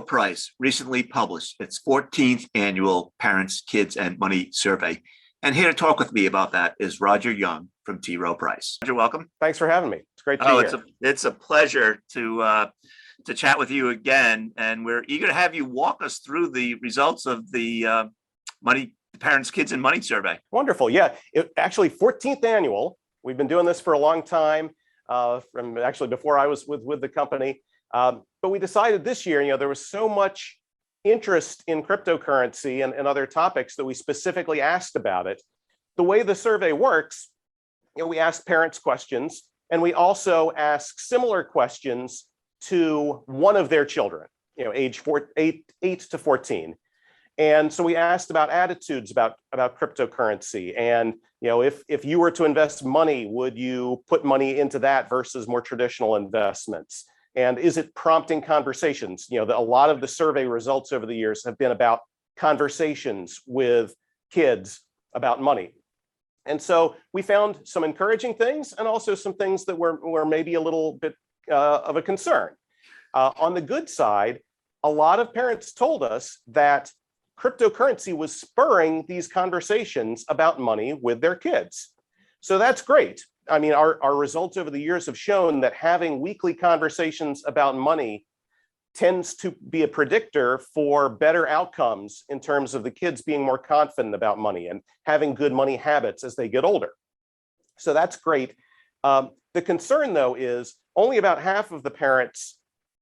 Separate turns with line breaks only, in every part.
Price recently published its 14th annual Parents, Kids, and Money Survey. And here to talk with me about that is Roger Young from Rowe Price. Roger, welcome.
Thanks for having me. It's great to be here.
It's a pleasure to chat with you again. And we're eager to have you walk us through the results of the Parents, Kids, and Money Survey.
Wonderful. Yeah, actually 14th annual. We've been doing this for a long time, from actually before I was with the company. But we decided this year, there was so much interest in cryptocurrency and other topics that we specifically asked about it. The way the survey works, we ask parents questions, and we also ask similar questions to one of their children, age 8 to 14. And so we asked about attitudes about cryptocurrency. And if you were to invest money, would you put money into that versus more traditional investments? And is it prompting conversations? A lot of the survey results over the years have been about conversations with kids about money. And so we found some encouraging things and also some things that were maybe a little bit of a concern. On the good side, a lot of parents told us that cryptocurrency was spurring these conversations about money with their kids. So that's great. I mean, our results over the years have shown that having weekly conversations about money tends to be a predictor for better outcomes in terms of the kids being more confident about money and having good money habits as they get older. So that's great. The concern, though, is only about half of the parents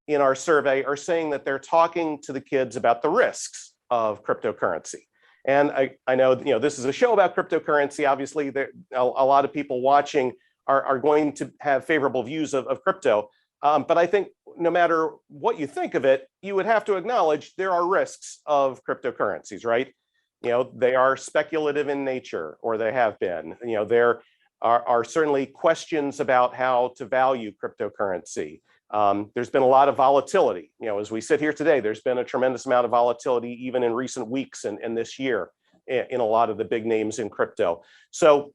in our survey are saying that they're talking to the kids about the risks of cryptocurrency. And I know, this is a show about cryptocurrency. Obviously, a lot of people watching are going to have favorable views of crypto. But I think no matter what you think of it, you would have to acknowledge there are risks of cryptocurrencies, right? They are speculative in nature, or they have been. There are certainly questions about how to value cryptocurrency. There's been a lot of volatility. As we sit here today, there's been a tremendous amount of volatility even in recent weeks and this year in a lot of the big names in crypto. So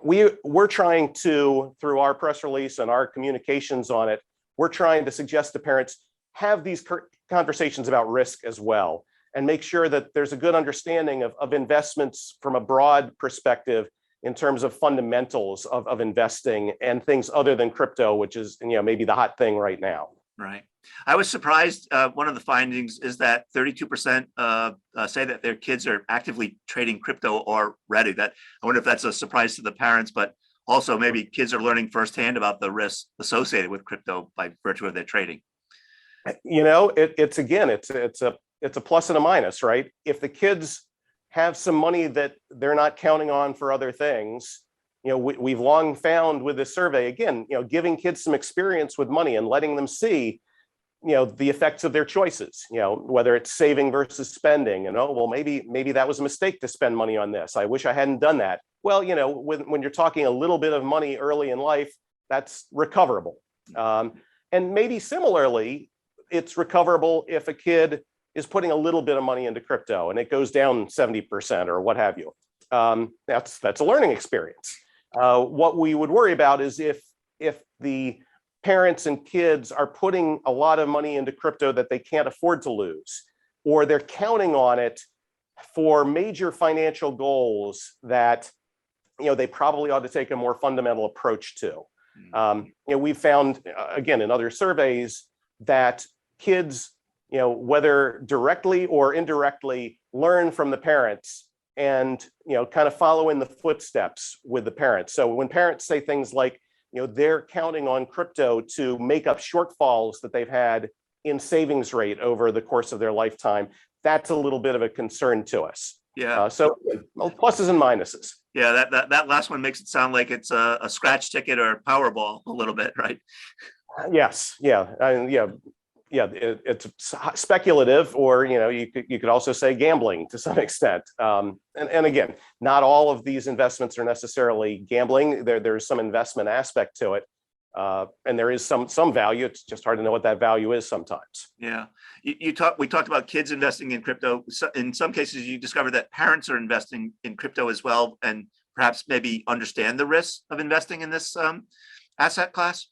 we're trying to, through our press release and our communications on it, we're trying to suggest to parents have these conversations about risk as well, and make sure that there's a good understanding of investments from a broad perspective in terms of fundamentals of investing and things other than crypto, which is maybe the hot thing right now.
Right. I was surprised. One of the findings is that 32% say that their kids are actively trading crypto already. That I wonder if that's a surprise to the parents, but also maybe kids are learning firsthand about the risks associated with crypto by virtue of their trading.
It's a plus and a minus, right? If the kids have some money that they're not counting on for other things, we've long found with this survey, again, giving kids some experience with money and letting them see, the effects of their choices, whether it's saving versus spending, and maybe that was a mistake to spend money on this. I wish I hadn't done that. Well, when you're talking a little bit of money early in life, that's recoverable. And maybe similarly, it's recoverable if a kid is putting a little bit of money into crypto and it goes down 70% or what have you. That's a learning experience. What we would worry about is if the parents and kids are putting a lot of money into crypto that they can't afford to lose, or they're counting on it for major financial goals that they probably ought to take a more fundamental approach to. We've found, again, in other surveys that kids, whether directly or indirectly, learn from the parents and, kind of follow in the footsteps with the parents. So when parents say things like, they're counting on crypto to make up shortfalls that they've had in savings rate over the course of their lifetime, that's a little bit of a concern to us.
Yeah.
So pluses and minuses.
Yeah, that last one makes it sound like it's a scratch ticket or a Powerball a little bit, right?
Yes. Yeah. It's speculative, or you could also say gambling to some extent. And again, not all of these investments are necessarily gambling. There's some investment aspect to it, and there is some value. It's just hard to know what that value is sometimes.
Yeah, we talked about kids investing in crypto. In some cases, you discovered that parents are investing in crypto as well, and perhaps maybe understand the risks of investing in this asset class.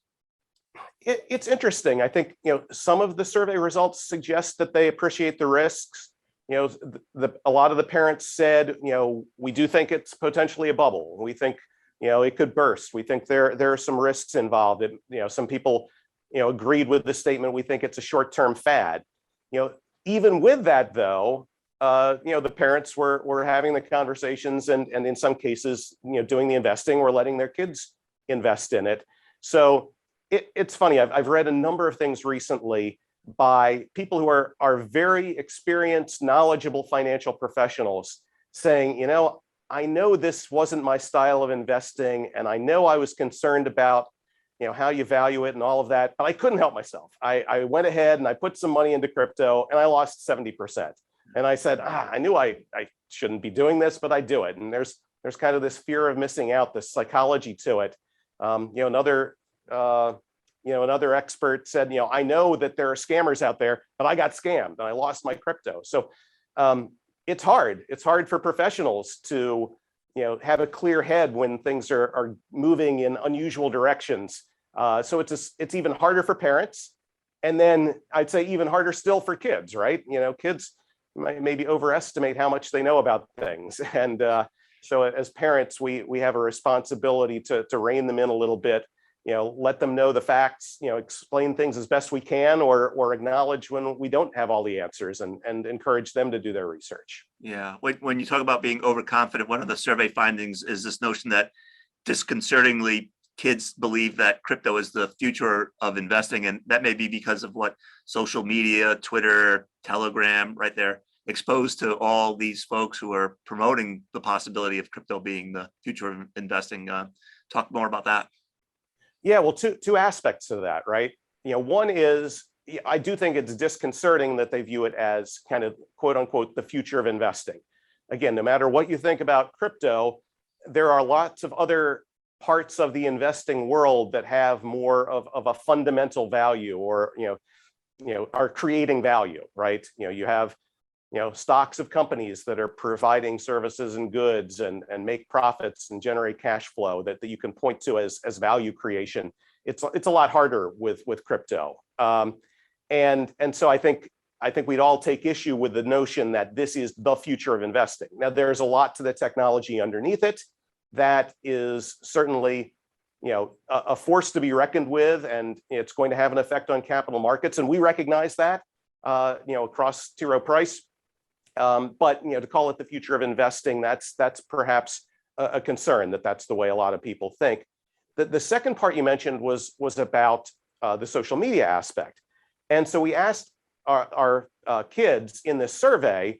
It's interesting. I think, some of the survey results suggest that they appreciate the risks. A lot of the parents said, we do think it's potentially a bubble. We think, it could burst. We think there are some risks involved. Some people, agreed with the statement. We think it's a short-term fad. Even with that, though, the parents were having the conversations, and in some cases, doing the investing, or letting their kids invest in it. So it's funny. I've read a number of things recently by people who are very experienced, knowledgeable financial professionals saying, I know this wasn't my style of investing, and I know I was concerned about, how you value it and all of that, but I couldn't help myself. I went ahead and I put some money into crypto, and I lost 70%. And I said, I knew I shouldn't be doing this, but I do it. And there's kind of this fear of missing out, this psychology to it. Another expert said, I know that there are scammers out there, but I got scammed and I lost my crypto. So it's hard. It's hard for professionals to, have a clear head when things are moving in unusual directions. So it's even harder for parents. And then I'd say even harder still for kids, right? Kids maybe overestimate how much they know about things. And so as parents, we have a responsibility to rein them in a little bit, let them know the facts, explain things as best we can, or acknowledge when we don't have all the answers, and encourage them to do their research.
Yeah. When you talk about being overconfident, one of the survey findings is this notion that disconcertingly kids believe that crypto is the future of investing. And that may be because of what social media, Twitter, Telegram, right there, exposed to all these folks who are promoting the possibility of crypto being the future of investing. Talk more about that.
Yeah, well, two aspects of that, right? One is, I do think it's disconcerting that they view it as kind of quote unquote the future of investing. Again, no matter what you think about crypto, there are lots of other parts of the investing world that have more of a fundamental value, or are creating value, right? You have stocks of companies that are providing services and goods, and make profits and generate cash flow that you can point to as value creation. It's a lot harder with crypto. And so I think we'd all take issue with the notion that this is the future of investing. Now, there's a lot to the technology underneath it that is certainly a force to be reckoned with, and it's going to have an effect on capital markets, and we recognize that across Rowe Price. But to call it the future of investing, that's perhaps a concern, that's the way a lot of people think. The second part you mentioned was about the social media aspect, and so we asked our kids in this survey,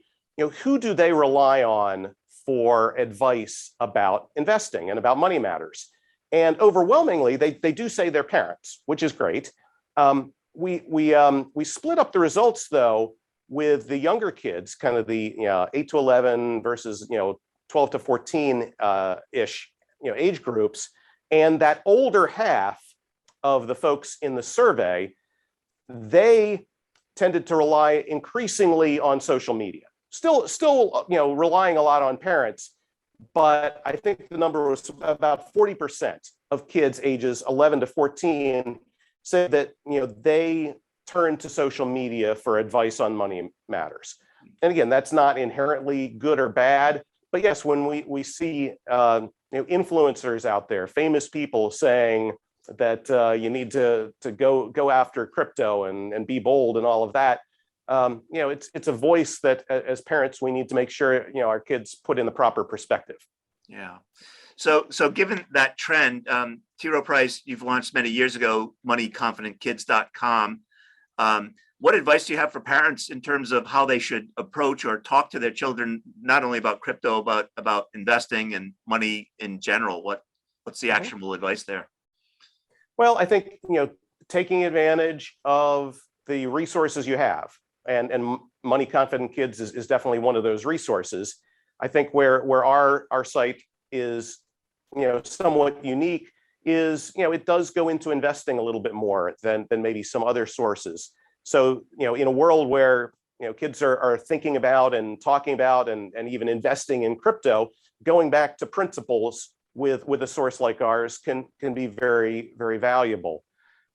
who do they rely on for advice about investing and about money matters? And overwhelmingly, they do say their parents, which is great. We split up the results though, with the younger kids, kind of the 8 to 11 versus 12 to 14 ish age groups, and that older half of the folks in the survey, they tended to rely increasingly on social media. Still relying a lot on parents, but I think the number was about 40% of kids ages 11 to 14 said that they turn to social media for advice on money matters. And again, that's not inherently good or bad, but yes, when we see influencers out there, famous people saying that you need to go after crypto and be bold and all of that, it's a voice that as parents we need to make sure our kids put in the proper perspective.
Yeah. So given that trend, T. Rowe Price, you've launched many years ago, moneyconfidentkids.com. What advice do you have for parents in terms of how they should approach or talk to their children, not only about crypto, but about investing and money in general? What's the actionable advice there?
Well, I think, taking advantage of the resources you have, and Money Confident Kids is definitely one of those resources. I think where our site is, somewhat unique is, it does go into investing a little bit more than maybe some other sources. So, in a world where, kids are thinking about and talking about and even investing in crypto, going back to principles with a source like ours can be very, very valuable.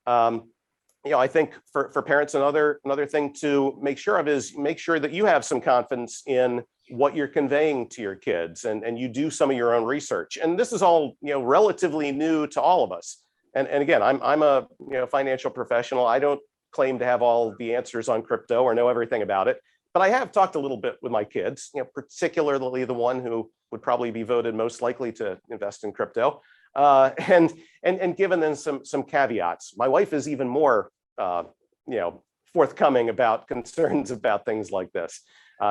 I think for parents, another thing to make sure of is make sure that you have some confidence in what you're conveying to your kids, and you do some of your own research. And this is all relatively new to all of us. And again, I'm a financial professional. I don't claim to have all the answers on crypto or know everything about it, but I have talked a little bit with my kids, particularly the one who would probably be voted most likely to invest in crypto. And given them some caveats. My wife is even more forthcoming about concerns about things like this.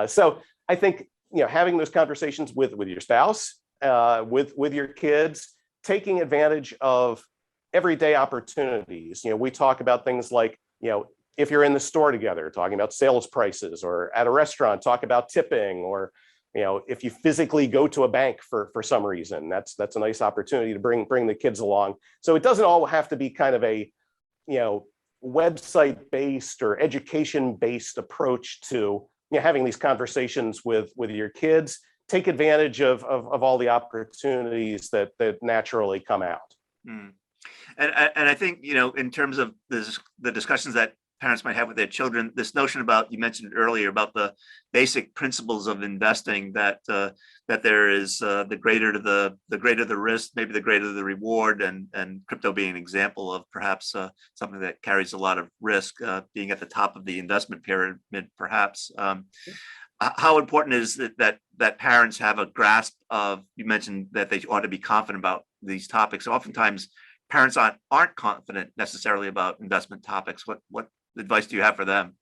So I think having those conversations with your spouse, with your kids, taking advantage of everyday opportunities. We talk about things like if you're in the store together, talking about sales prices, or at a restaurant, talk about tipping, or if you physically go to a bank for some reason, that's a nice opportunity to bring the kids along. So it doesn't all have to be kind of a website-based or education-based approach to having these conversations with your kids. Take advantage of all the opportunities that naturally come out.
Mm. And I think in terms of the discussions that parents might have with their children, this notion about, you mentioned earlier, about the basic principles of investing, that there is the greater the risk, maybe the greater the reward, and crypto being an example of perhaps something that carries a lot of risk, being at the top of the investment pyramid, perhaps. How important is it that parents have a grasp of, you mentioned that they ought to be confident about these topics. So oftentimes parents aren't confident necessarily about investment topics. What advice do you have for them?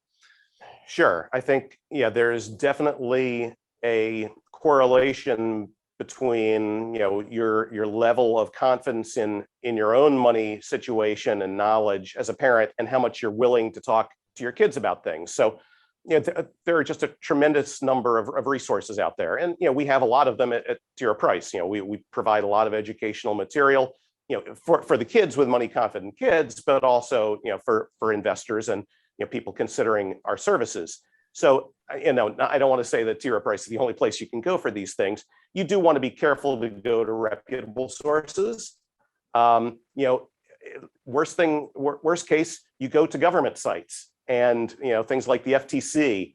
Sure. I think, there's definitely a correlation between, your level of confidence in your own money situation and knowledge as a parent, and how much you're willing to talk to your kids about things. So, there are just a tremendous number of resources out there. And, we have a lot of them at Rowe Price. We provide a lot of educational material, for the kids, with money confident kids, but also, for investors and, people considering our services. So, I don't want to say that Rowe Price is the only place you can go for these things. You do want to be careful to go to reputable sources. Worst case, you go to government sites, and, things like the FTC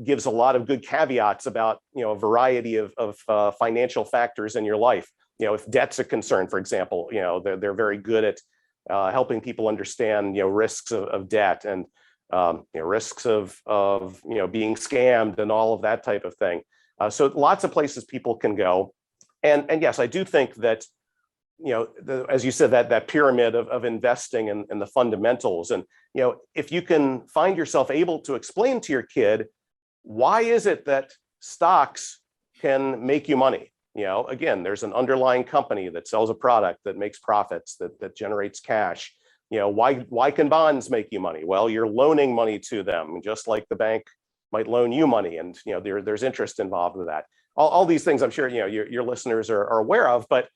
gives a lot of good caveats about, a variety of financial factors in your life. If debt's a concern, for example, they're very good at helping people understand, risks of debt, and risks of being scammed, and all of that type of thing. So lots of places people can go. And yes, I do think that, as you said, that pyramid of investing and the fundamentals. And, if you can find yourself able to explain to your kid, why is it that stocks can make you money? Again, there's an underlying company that sells a product that makes profits, that generates cash. Why can bonds make you money? Well, you're loaning money to them, just like the bank might loan you money, and there's interest involved with that. All these things, I'm sure your listeners are aware of, but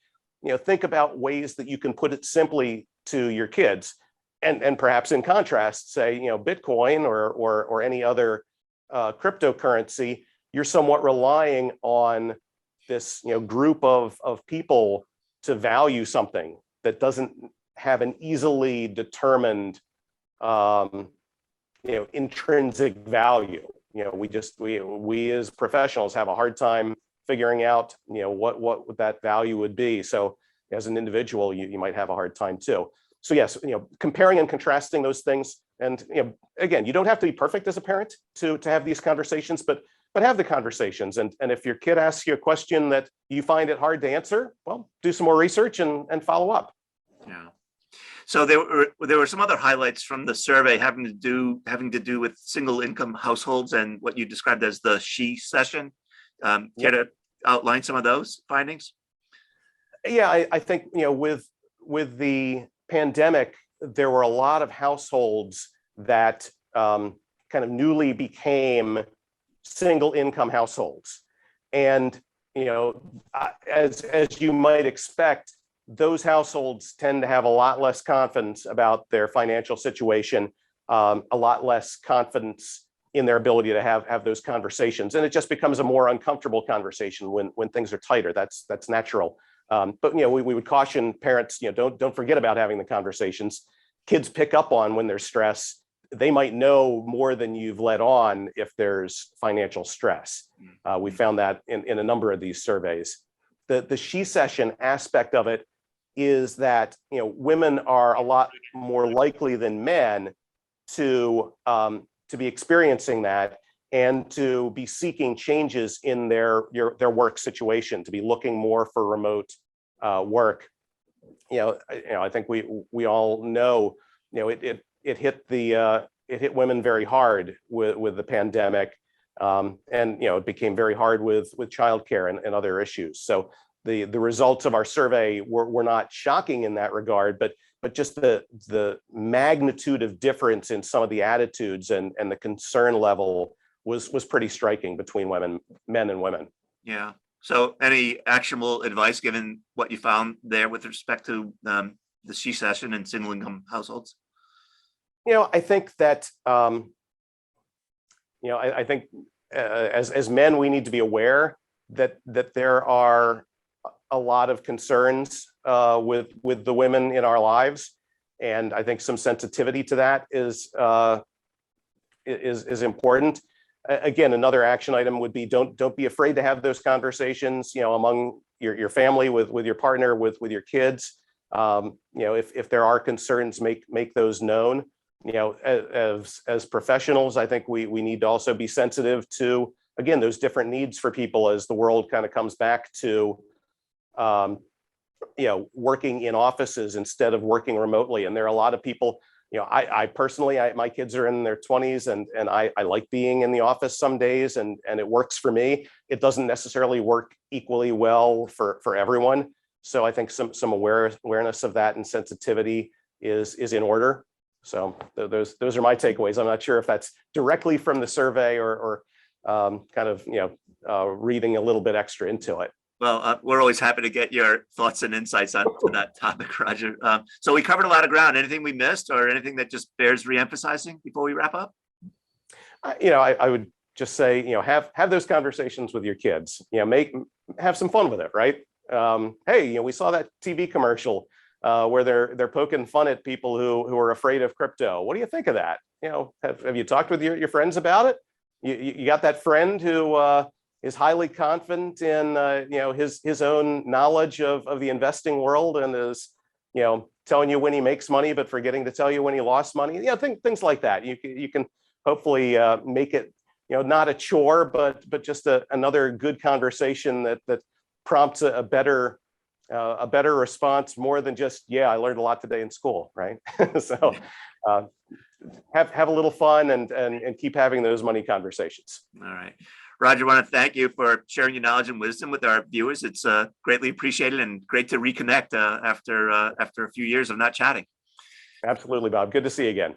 think about ways that you can put it simply to your kids, and perhaps in contrast, say Bitcoin or any other cryptocurrency. You're somewhat relying on this group of people to value something that doesn't have an easily determined intrinsic value. We as professionals have a hard time figuring out what that value would be. So as an individual, you might have a hard time too. So yes, comparing and contrasting those things. And again, you don't have to be perfect as a parent to have these conversations, but have the conversations. And if your kid asks you a question that you find it hard to answer, well, do some more research and follow up.
Yeah. So there were some other highlights from the survey having to do with single income households and what you described as the she session. Care to outline some of those findings?
Yeah, I think with the pandemic, there were a lot of households that kind of newly became single income households. And, as you might expect, those households tend to have a lot less confidence about their financial situation, a lot less confidence in their ability to have those conversations. And it just becomes a more uncomfortable conversation when things are tighter. That's natural. But we would caution parents, don't forget about having the conversations. kids pick up on when there's stress. They might know more than you've let on if there's financial stress. We found that in a number of these surveys. The she session aspect of it is that women are a lot more likely than men to be experiencing that and to be seeking changes in their work situation, to be looking more for remote work. I think we all know it hit women very hard with the pandemic, and it became very hard with childcare and other issues. So the results of our survey were not shocking in that regard, but just the magnitude of difference in some of the attitudes and the concern level was pretty striking between men and women.
Yeah. So any actionable advice given what you found there with respect to the she session in single income households?
I think that I think as men, we need to be aware that there are a lot of concerns with the women in our lives, and I think some sensitivity to that is important. Again, another action item would be don't be afraid to have those conversations, among your family, with your partner, with your kids. If there are concerns, make those known. As professionals, I think we need to also be sensitive to, again, those different needs for people as the world kind of comes back to working in offices instead of working remotely. And there are a lot of people. I personally, my kids are in their 20s, and I like being in the office some days, and it works for me. It doesn't necessarily work equally well for everyone. So I think some awareness of that and sensitivity is in order. So those are my takeaways. I'm not sure if that's directly from the survey or kind of reading a little bit extra into it.
Well, we're always happy to get your thoughts and insights on that topic, Roger. So we covered a lot of ground. Anything we missed, or anything that just bears reemphasizing before we wrap up?
I would just say, have those conversations with your kids. Have some fun with it, right? Hey, we saw that TV commercial where they're poking fun at people who are afraid of crypto. What do you think of that? Have you talked with your friends about it? You got that friend who is highly confident in his own knowledge of the investing world, and is telling you when he makes money but forgetting to tell you when he lost money. Things like that. You can hopefully make it not a chore, but just another good conversation that prompts a better response, more than just, I learned a lot today in school, right? So have a little fun and keep having those money conversations.
All right. Roger, I want to thank you for sharing your knowledge and wisdom with our viewers. It's greatly appreciated, and great to reconnect after a few years of not chatting.
Absolutely, Bob. Good to see you again.